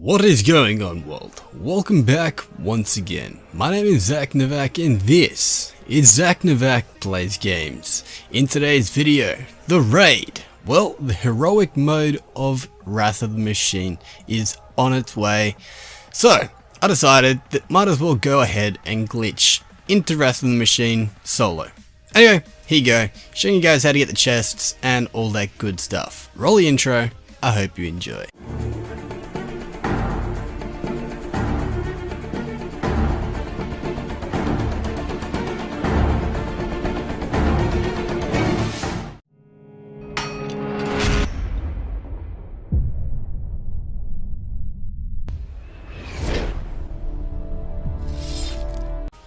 What is going on, world? Welcome back once again. My name is Zach Novak and this is Zach Novak Plays Games. In today's video, the raid. Well, the heroic mode of Wrath of the Machine is on its way. So, I decided that might as well go ahead and glitch into Wrath of the Machine solo. Anyway, here you go, showing you guys how to get the chests and all that good stuff. Roll the intro, I hope you enjoy.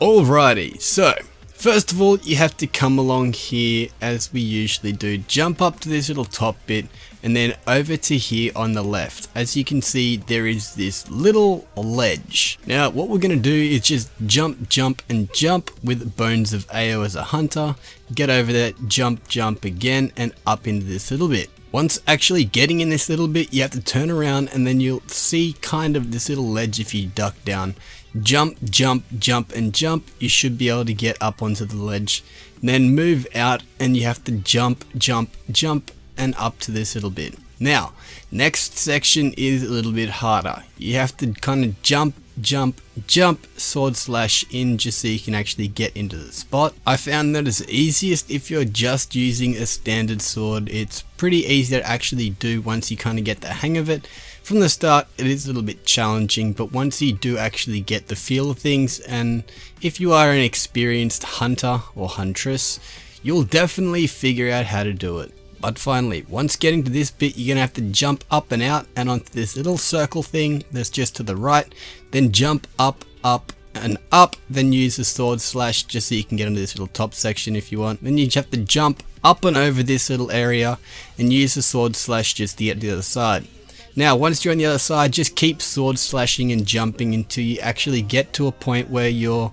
Alrighty, so first of all you have to come along here as we usually do, jump up to this little top bit and then over to here on the left. As you can see, there is this little ledge. Now what we're going to do is just jump and jump with Bones of Ao as a hunter, get over there, jump again and up into this little bit. Once actually getting in this little bit, you have to turn around and then you'll see kind of this little ledge. If you duck down, jump and jump, you should be able to get up onto the ledge. Then move out and you have to jump and up to this little bit. Now, next section is a little bit harder. You have to kind of jump, sword slash in just so you can actually get into the spot. I found that it's easiest if you're just using a standard sword. It's pretty easy to actually do once you kind of get the hang of it. From the start it is a little bit challenging, but once you do actually get the feel of things, and if you are an experienced hunter or huntress, you'll definitely figure out how to do it. But finally, once getting to this bit, you're gonna have to jump up and out and onto this little circle thing that's just to the right, then jump up and up, then use the sword slash just so you can get into this little top section if you want. Then you just have to jump up and over this little area and use the sword slash just to get to the other side. Now once you're on the other side, just keep sword slashing and jumping until you actually get to a point where you're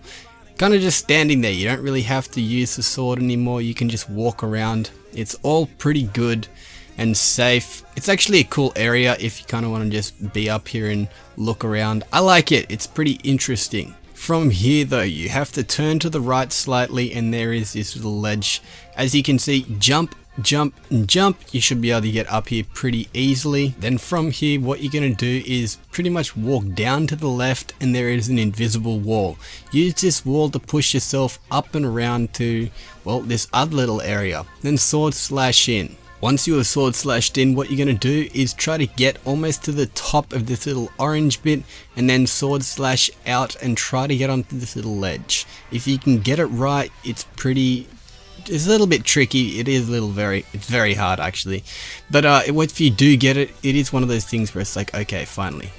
kind of just standing there. You don't really have to use the sword anymore, you can just walk around. It's all pretty good and safe. It's actually a cool area if you kind of want to just be up here and look around. I like it, it's pretty interesting. From here though, you have to turn to the right slightly and there is this little ledge. As you can see, jump, you should be able to get up here pretty easily. Then from here, what you're going to do is pretty much walk down to the left and there is an invisible wall. Use this wall to push yourself up and around to, well, this other little area. Then sword slash in. Once you have sword slashed in, what you're going to do is try to get almost to the top of this little orange bit and then sword slash out and try to get onto this little ledge. If you can get it right, it's a little bit tricky. It is it's very hard actually, but if you do get it, it is one of those things where it's like, okay, finally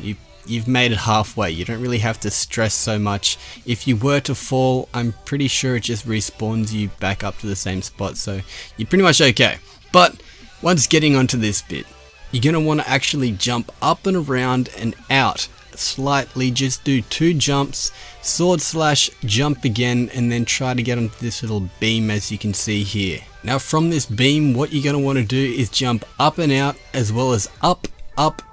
you've made it halfway. You don't really have to stress so much. If you were to fall, I'm pretty sure it just respawns you back up to the same spot, so you're pretty much okay. But once getting onto this bit, you're gonna want to actually jump up and around and out slightly. Just do 2 jumps, sword slash, jump again, and then try to get onto this little beam as you can see here. Now from this beam, what you're going to want to do is jump up and out as well as up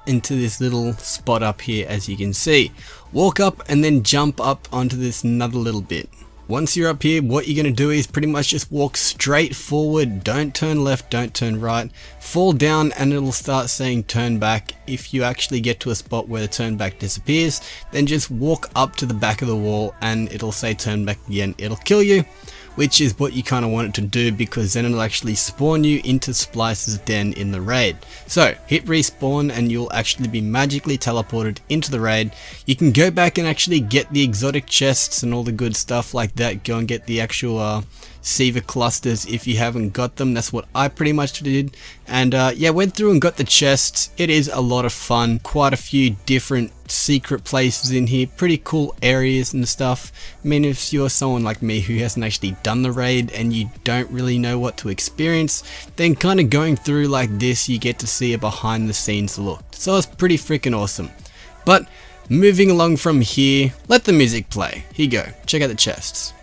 into this little spot up here as you can see. Walk up and then jump up onto this another little bit. Once you're up here, what you're going to do is pretty much just walk straight forward. Don't turn left, don't turn right. Fall down and it'll start saying turn back. If you actually get to a spot where the turn back disappears, then just walk up to the back of the wall and it'll say turn back again. It'll kill you, which is what you kind of want it to do, because then it'll actually spawn you into Splice's den in the raid. So hit respawn and you'll actually be magically teleported into the raid. You can go back and actually get the exotic chests and all the good stuff like that. Go and get the actual Siva clusters if you haven't got them. That's what I pretty much did. And yeah, went through and got the chests. It is a lot of fun. Quite a few different secret places in here, pretty cool areas and stuff. I mean, if you're someone like me who hasn't actually done the raid and you don't really know what to experience, then kind of going through like this, you get to see a behind the scenes look. So it's pretty freaking awesome. But moving along from here, let the music play. Here you go, check out the chests.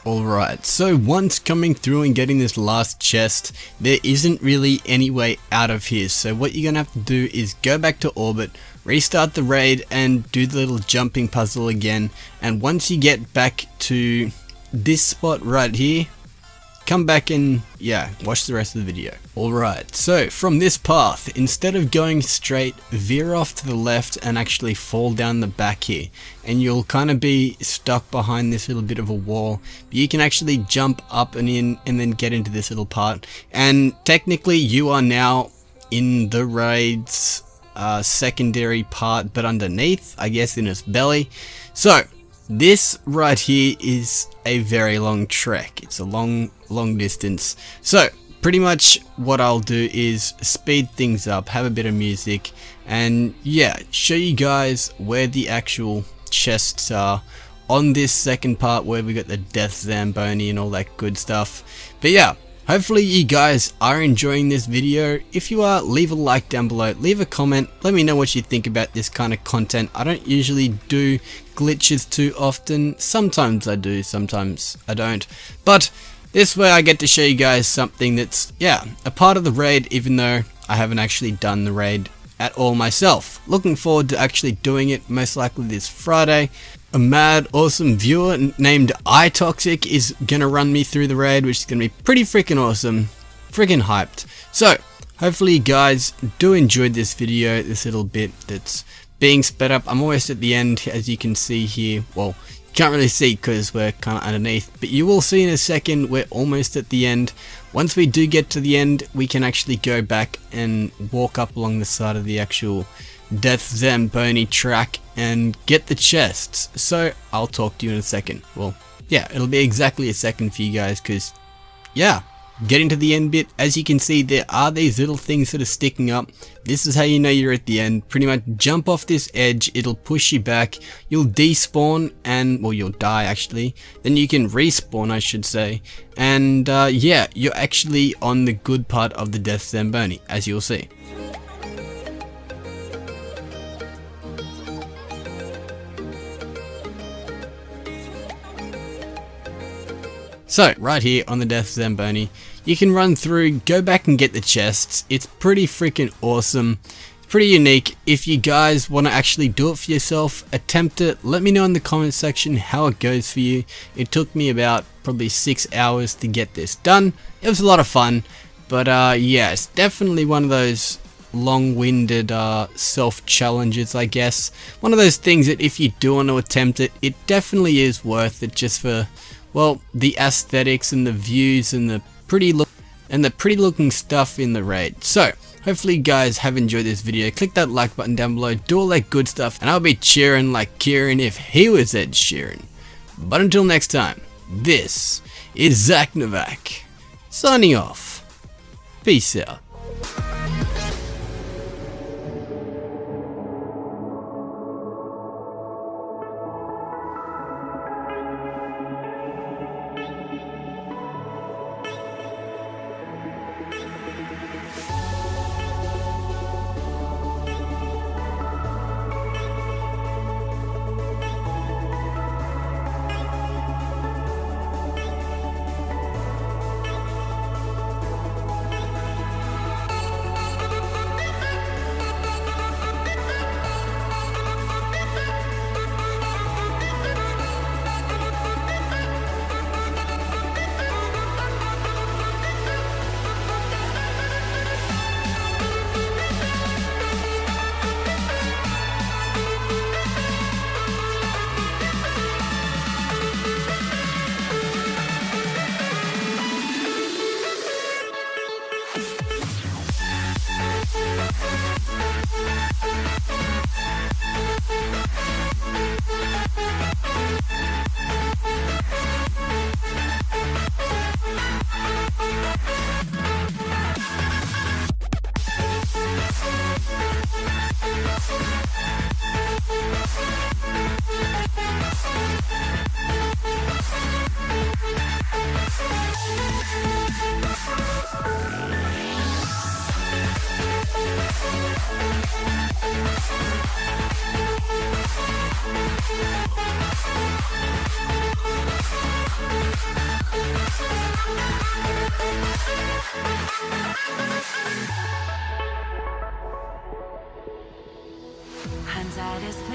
Alright, so once coming through and getting this last chest, there isn't really any way out of here. So what you're gonna have to do is go back to orbit, restart the raid, and do the little jumping puzzle again. And once you get back to this spot right here, come back and watch the rest of the video. Alright, so from this path, instead of going straight, veer off to the left and actually fall down the back here. And you'll kind of be stuck behind this little bit of a wall. But you can actually jump up and in and then get into this little part. And technically you are now in the raid's secondary part, but underneath, I guess in its belly. So this right here is a very long trek. It's a long distance. So pretty much what I'll do is speed things up, have a bit of music, and show you guys where the actual chests are on this second part where we got the Death Zamboni and all that good stuff. But hopefully you guys are enjoying this video. If you are, leave a like down below, leave a comment, let me know what you think about this kind of content. I don't usually do glitches too often. Sometimes I do, sometimes I don't. But this way I get to show you guys something that's, a part of the raid, even though I haven't actually done the raid at all myself. Looking forward to actually doing it, most likely this Friday. A mad awesome viewer named iToxic is gonna run me through the raid, which is gonna be pretty freaking awesome. Freaking hyped. So hopefully you guys do enjoy this video, this little bit that's being sped up. I'm almost at the end, as you can see here. Well, you can't really see because we're kind of underneath, but you will see in a second we're almost at the end. Once we do get to the end, we can actually go back and walk up along the side of the actual Death Zamboni track and get the chests. So I'll talk to you in a second. Well, it'll be exactly a second for you guys, because getting to the end bit, as you can see, there are these little things that are sticking up. This is how you know you're at the end. Pretty much jump off this edge, it'll push you back, you'll despawn, and well, you'll die actually, then you can respawn, I should say, and you're actually on the good part of the Death Zamboni, as you'll see. So right here on the Death Zamboni, you can run through, go back and get the chests. It's pretty freaking awesome, pretty unique. If you guys want to actually do it for yourself, attempt it. Let me know in the comment section how it goes for you. It took me about probably 6 hours to get this done. It was a lot of fun, but it's definitely one of those long-winded self-challenges, I guess. One of those things that if you do want to attempt it, it definitely is worth it, just for, well, the aesthetics and the views and the pretty looking stuff in the raid. So hopefully you guys have enjoyed this video. Click that like button down below, do all that good stuff, and I'll be cheering like Kieran if he was Ed Sheeran. But until next time, this is Zach Novak signing off. Peace out.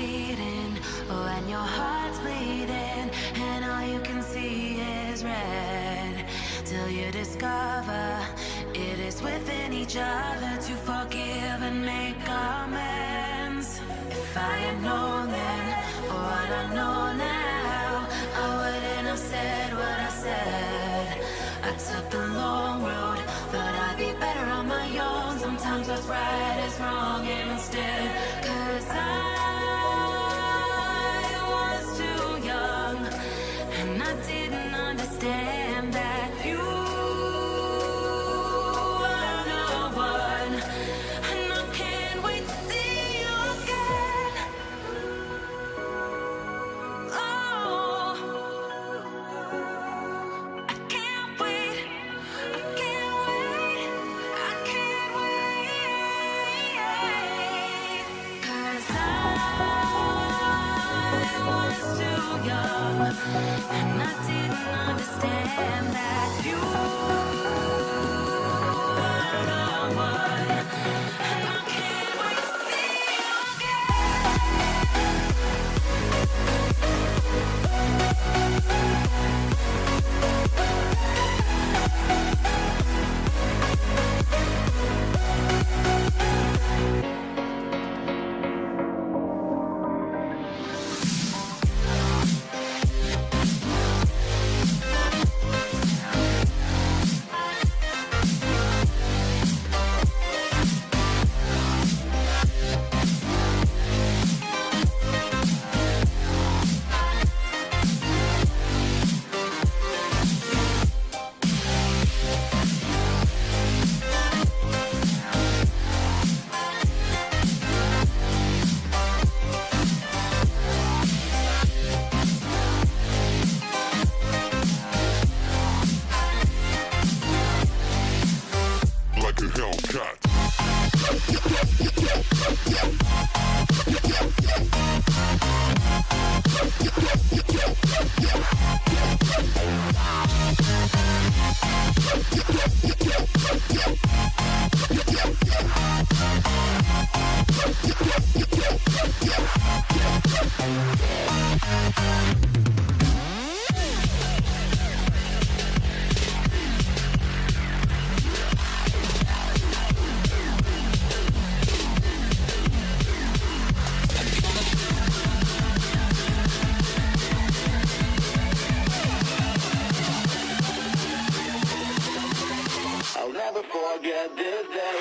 beating, oh, and your heart's bleeding, and all you can see is red. Till you discover it is within each other to forgive and make amends. If I had known then, or what I know now, I wouldn't have said what I said. I took the long road, thought I'd be better on my own. Sometimes what's right is wrong, and instead, 'cause I was too young, and I didn't understand that you are the one, and I can't wait to see you again. Oh, I can't wait, I can't wait, I can't wait, 'cause I was too young, and I didn't understand that you are the one, and I can't wait to see you like a Hellcat. I'll never forget this day.